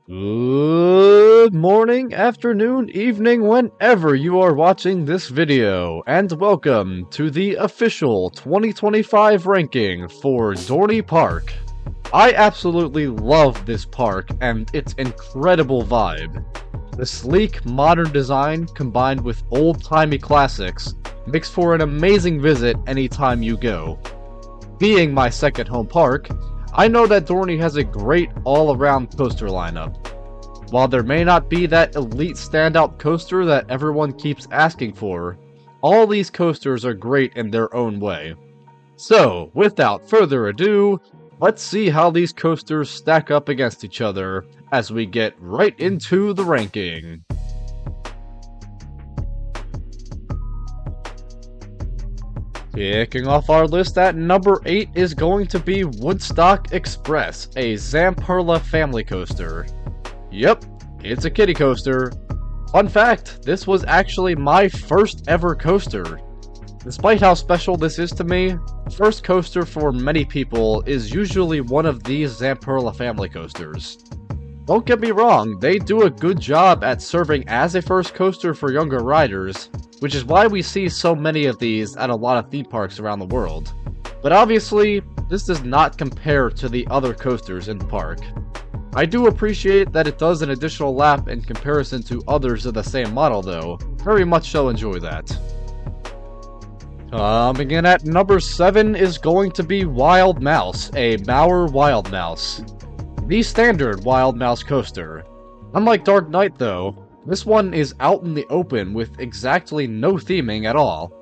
Good morning, afternoon, evening, whenever you are watching this video, and welcome to the official 2025 ranking for Dorney Park. I absolutely love this park and its incredible vibe. The sleek, modern design combined with old-timey classics makes for an amazing visit anytime you go. Being my second home park, I know that Dorney has a great all-around coaster lineup. While there may not be that elite standout coaster that everyone keeps asking for, all these coasters are great in their own way. So, without further ado, let's see how these coasters stack up against each other as we get right into the ranking. Kicking off our list at number 8 is going to be Woodstock Express, a Zamperla family coaster. Yep, it's a kiddie coaster. Fun fact, this was actually my first ever coaster. Despite how special this is to me, first coaster for many people is usually one of these Zamperla family coasters. Don't get me wrong, they do a good job at serving as a first coaster for younger riders, which is why we see so many of these at a lot of theme parks around the world. But obviously, this does not compare to the other coasters in the park. I do appreciate that it does an additional lap in comparison to others of the same model though, very much so enjoy that. Coming in at number 7 is going to be Wild Mouse, a Mauer Wild Mouse. The standard Wild Mouse coaster. Unlike Dark Knight though, this one is out in the open with exactly no theming at all.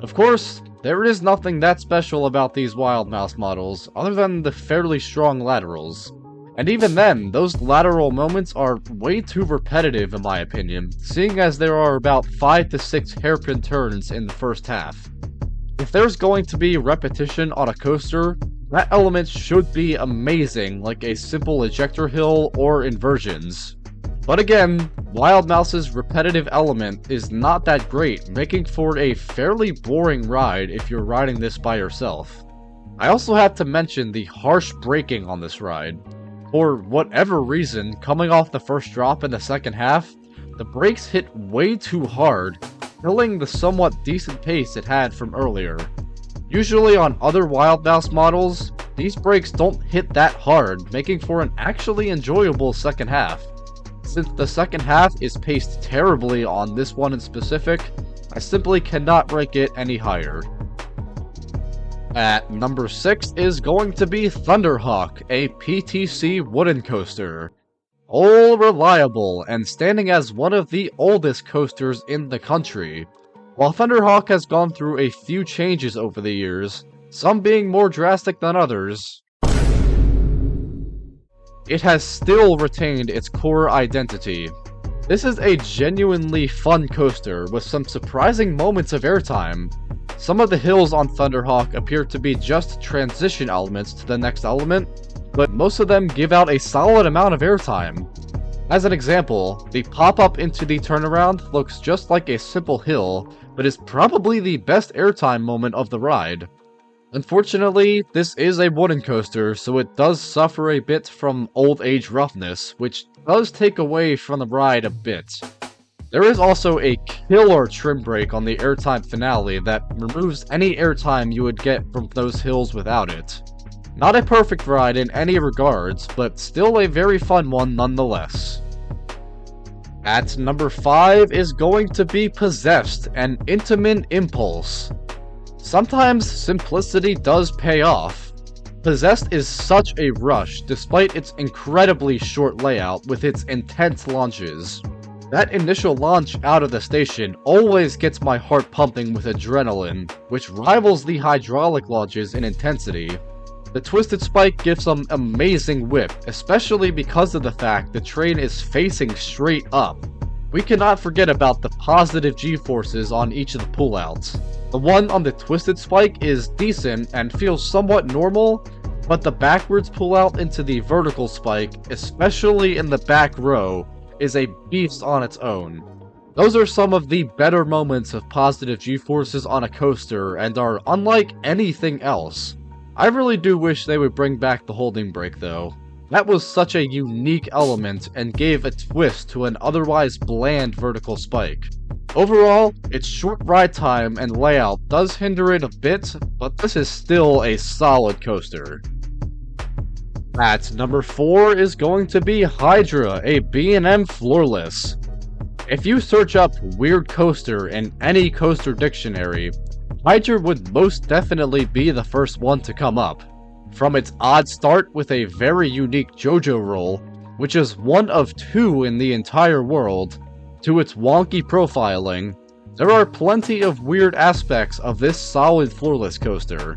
Of course, there is nothing that special about these Wild Mouse models other than the fairly strong laterals. And even then, those lateral moments are way too repetitive in my opinion, seeing as there are about 5 to 6 hairpin turns in the first half. If there's going to be repetition on a coaster, that element should be amazing, like a simple ejector hill or inversions. But again, Wild Mouse's repetitive element is not that great, making for a fairly boring ride if you're riding this by yourself. I also have to mention the harsh braking on this ride. For whatever reason, coming off the first drop in the second half, the brakes hit way too hard, killing the somewhat decent pace it had from earlier. Usually on other Wild Mouse models, these brakes don't hit that hard, making for an actually enjoyable second half. Since the second half is paced terribly on this one in specific, I simply cannot rank it any higher. At number 6 is going to be Thunderhawk, a PTC wooden coaster. All reliable and standing as one of the oldest coasters in the country. While Thunderhawk has gone through a few changes over the years, some being more drastic than others, it has still retained its core identity. This is a genuinely fun coaster with some surprising moments of airtime. Some of the hills on Thunderhawk appear to be just transition elements to the next element, but most of them give out a solid amount of airtime. As an example, the pop-up into the turnaround looks just like a simple hill, but is probably the best airtime moment of the ride. Unfortunately, this is a wooden coaster, so it does suffer a bit from old age roughness, which does take away from the ride a bit. There is also a killer trim brake on the airtime finale that removes any airtime you would get from those hills without it. Not a perfect ride in any regards, but still a very fun one nonetheless. At number 5 is going to be Possessed, an Intamin Impulse. Sometimes simplicity does pay off. Possessed is such a rush despite its incredibly short layout with its intense launches. That initial launch out of the station always gets my heart pumping with adrenaline, which rivals the hydraulic launches in intensity. The Twisted Spike gives some amazing whip, especially because of the fact the train is facing straight up. We cannot forget about the positive G-forces on each of the pullouts. The one on the Twisted Spike is decent and feels somewhat normal, but the backwards pullout into the vertical spike, especially in the back row, is a beast on its own. Those are some of the better moments of positive G-forces on a coaster and are unlike anything else. I really do wish they would bring back the holding brake though. That was such a unique element and gave a twist to an otherwise bland vertical spike. Overall, its short ride time and layout does hinder it a bit, but this is still a solid coaster. At number 4 is going to be Hydra, a B&M floorless. If you search up weird coaster in any coaster dictionary, Hydra would most definitely be the first one to come up. From its odd start with a very unique JoJo roll, which is one of 2 in the entire world, to its wonky profiling, there are plenty of weird aspects of this solid floorless coaster.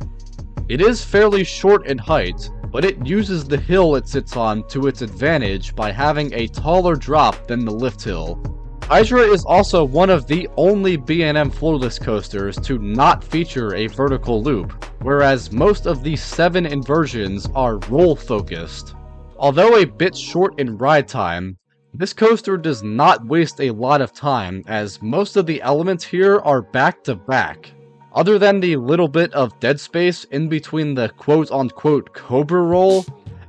It is fairly short in height, but it uses the hill it sits on to its advantage by having a taller drop than the lift hill. Hydra is also one of the only B&M floorless coasters to not feature a vertical loop, whereas most of the 7 inversions are roll-focused. Although a bit short in ride time, this coaster does not waste a lot of time, as most of the elements here are back-to-back. Other than the little bit of dead space in between the quote-unquote Cobra roll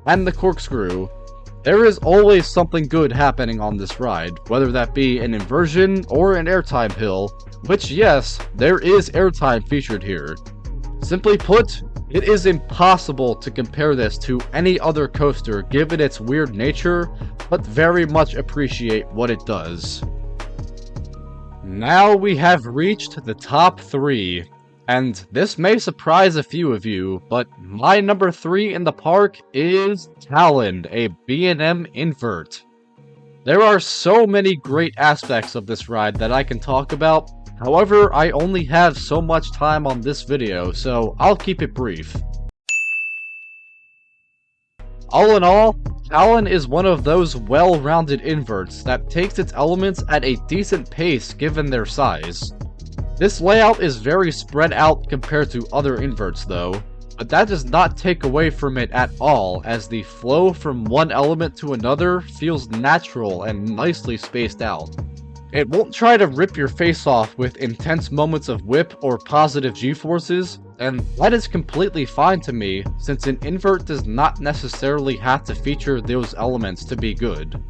and the corkscrew, there is always something good happening on this ride, whether that be an inversion or an airtime hill, which yes, there is airtime featured here. Simply put, it is impossible to compare this to any other coaster given its weird nature, but very much appreciate what it does. Now we have reached the top 3. And this may surprise a few of you, but my number 3 in the park is Talon, a B&M invert. There are so many great aspects of this ride that I can talk about, however, I only have so much time on this video, so I'll keep it brief. All in all, Talon is one of those well-rounded inverts that takes its elements at a decent pace given their size. This layout is very spread out compared to other inverts though, but that does not take away from it at all, as the flow from one element to another feels natural and nicely spaced out. It won't try to rip your face off with intense moments of whip or positive G-forces, and that is completely fine to me, since an invert does not necessarily have to feature those elements to be good.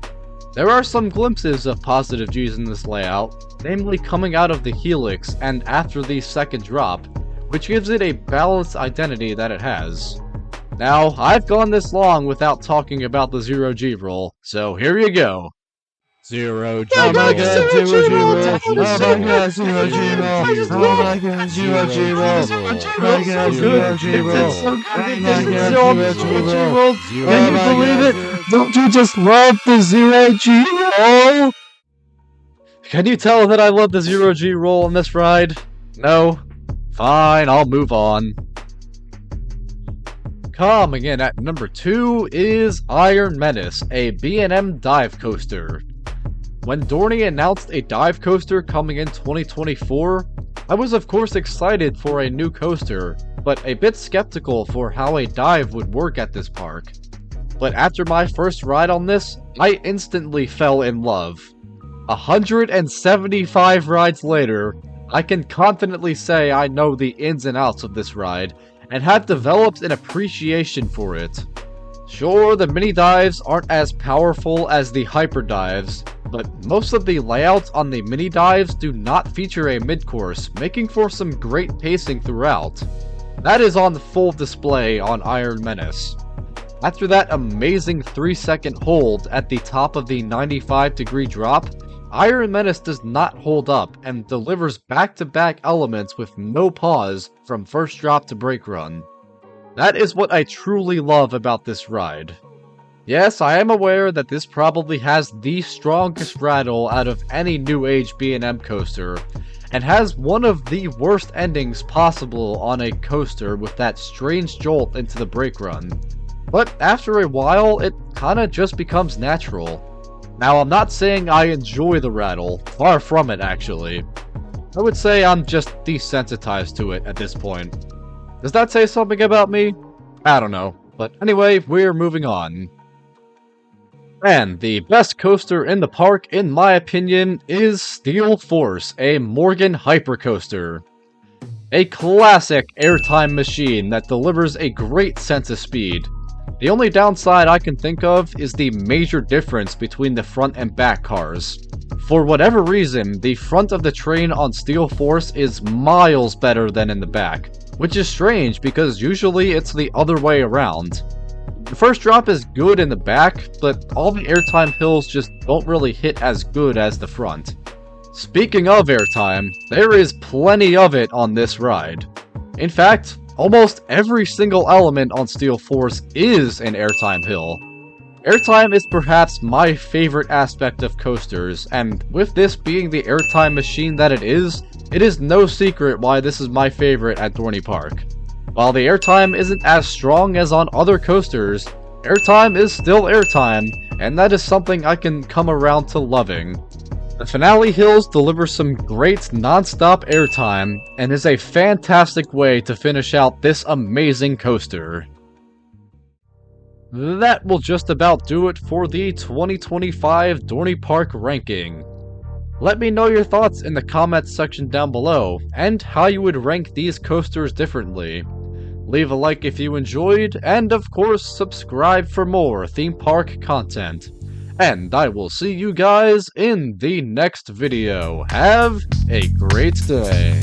There are some glimpses of positive Gs in this layout, namely coming out of the helix and after the second drop, which gives it a balanced identity that it has. Now, I've gone this long without talking about the 0G roll, so here you go. 0G. Oh my god, 0G roll! Oh my god, 0G roll! Oh my god, 0G roll! Oh my god, 0G roll! Oh my god, 0G roll! Can you believe it? Don't you just love the 0G roll? Can you tell that I love the 0G roll on this ride? No? Fine, I'll move on. Coming in at number 2 is Iron Menace, a B&M dive coaster. When Dorney announced a dive coaster coming in 2024, I was of course excited for a new coaster, but a bit skeptical for how a dive would work at this park. But after my first ride on this, I instantly fell in love. 175 rides later, I can confidently say I know the ins and outs of this ride, and have developed an appreciation for it. Sure, the mini dives aren't as powerful as the hyper dives, but most of the layouts on the mini dives do not feature a mid-course, making for some great pacing throughout. That is on full display on Iron Menace. After that amazing 3-second hold at the top of the 95-degree drop, Iron Menace does not hold up and delivers back-to-back elements with no pause from first drop to brake run. That is what I truly love about this ride. Yes, I am aware that this probably has the strongest rattle out of any new age B&M coaster, and has one of the worst endings possible on a coaster with that strange jolt into the brake run. But after a while, it kinda just becomes natural. Now, I'm not saying I enjoy the rattle, far from it actually. I would say I'm just desensitized to it at this point. Does that say something about me? I don't know. But anyway, we're moving on. And the best coaster in the park, in my opinion, is Steel Force, a Morgan hypercoaster. A classic airtime machine that delivers a great sense of speed. The only downside I can think of is the major difference between the front and back cars. For whatever reason, the front of the train on Steel Force is miles better than in the back, which is strange because usually it's the other way around. The first drop is good in the back, but all the airtime hills just don't really hit as good as the front. Speaking of airtime, there is plenty of it on this ride. In fact, almost every single element on Steel Force is an airtime hill. Airtime is perhaps my favorite aspect of coasters, and with this being the airtime machine that it is no secret why this is my favorite at Dorney Park. While the airtime isn't as strong as on other coasters, airtime is still airtime, and that is something I can come around to loving. The finale hills deliver some great non-stop airtime, and is a fantastic way to finish out this amazing coaster. That will just about do it for the 2025 Dorney Park ranking. Let me know your thoughts in the comments section down below, and how you would rank these coasters differently. Leave a like if you enjoyed, and of course subscribe for more theme park content. And I will see you guys in the next video. Have a great day.